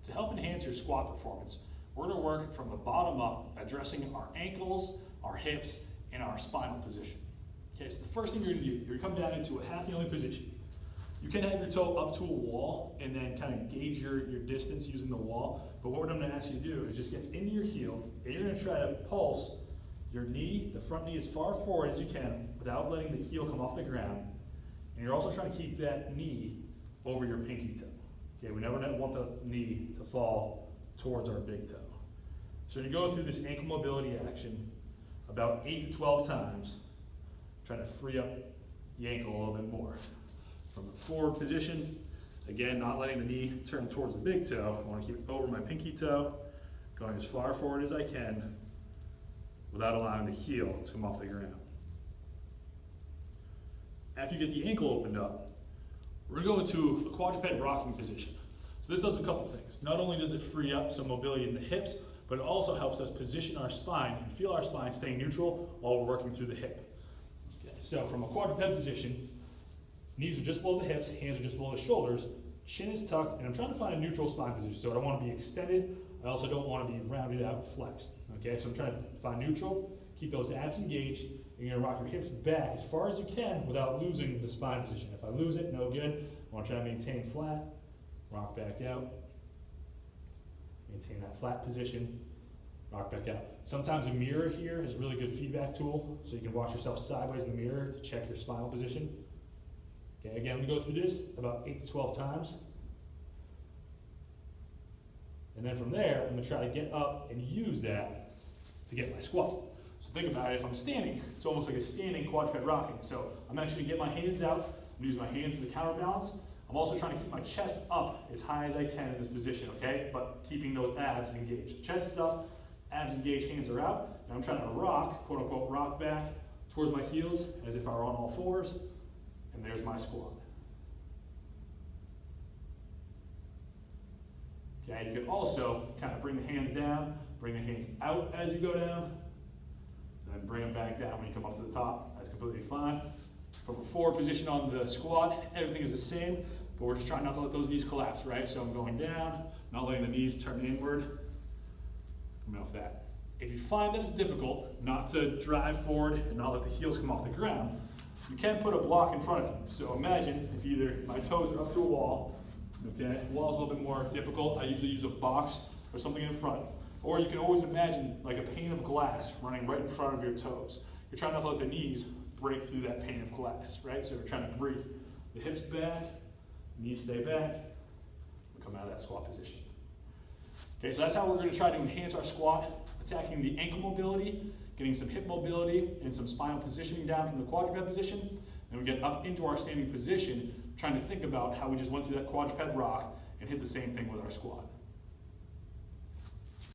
To help enhance your squat performance, we're going to work from the bottom up, addressing our ankles, our hips, and our spinal position. Okay, so the first thing you're going to do, you're going to come down into a half kneeling position. You can have your toe up to a wall and then kind of gauge your distance using the wall. But what I'm going to ask you to do is just get into your heel, and you're going to try to pulse your knee, the front knee, as far forward as you can without letting the heel come off the ground. And you're also trying to keep that knee over your pinky toe. Okay, we never want the knee to fall towards our big toe. So you go through this ankle mobility action about 8 to 12 times, trying to free up the ankle a little bit more. From the forward position, again, not letting the knee turn towards the big toe. I want to keep it over my pinky toe, going as far forward as I can without allowing the heel to come off the ground. After you get the ankle opened up, we're going to go into a quadruped rocking position. So this does a couple things. Not only does it free up some mobility in the hips, but it also helps us position our spine and feel our spine staying neutral while we're working through the hip. Okay, so from a quadruped position, knees are just below the hips, hands are just below the shoulders, chin is tucked, and I'm trying to find a neutral spine position. So I don't want to be extended, I also don't want to be rounded out and flexed. Okay, so I'm trying to find neutral, keep those abs engaged, and you're going to rock your hips back as far as you can without losing the spine position. If I lose it, no good. I want to try to maintain flat, rock back out, maintain that flat position, rock back out. Sometimes a mirror here is a really good feedback tool, so you can watch yourself sideways in the mirror to check your spinal position. Okay, again, I'm going to go through this about 8 to 12 times. And then from there, I'm going to try to get up and use that to get my squat. So think about it, if I'm standing, it's almost like a standing quadruped rocking. So I'm actually going to get my hands out, I'm going to use my hands as a counterbalance. I'm also trying to keep my chest up as high as I can in this position, okay? But keeping those abs engaged. Chest is up, abs engaged, hands are out. And I'm trying to rock, quote unquote, rock back towards my heels as if I were on all fours. And there's my squat. Okay, you can also kind of bring the hands down, bring the hands out as you go down, and then bring them back down when you come up to the top. That's completely fine. From a forward position on the squat, everything is the same, but we're just trying not to let those knees collapse, right? So I'm going down, not letting the knees turn inward, coming off that. If you find that it's difficult not to drive forward and not let the heels come off the ground, you can put a block in front of you. So imagine if either my toes are up to a wall, okay, the wall's a little bit more difficult. I usually use a box or something in front. Or you can always imagine like a pane of glass running right in front of your toes. You're trying not to let the knees break through that pane of glass, right? So we're trying to bring the hips back, knees stay back, we come out of that squat position. Okay, so that's how we're going to try to enhance our squat, attacking the ankle mobility, getting some hip mobility and some spinal positioning down from the quadruped position. Then we get up into our standing position, trying to think about how we just went through that quadruped rock and hit the same thing with our squat.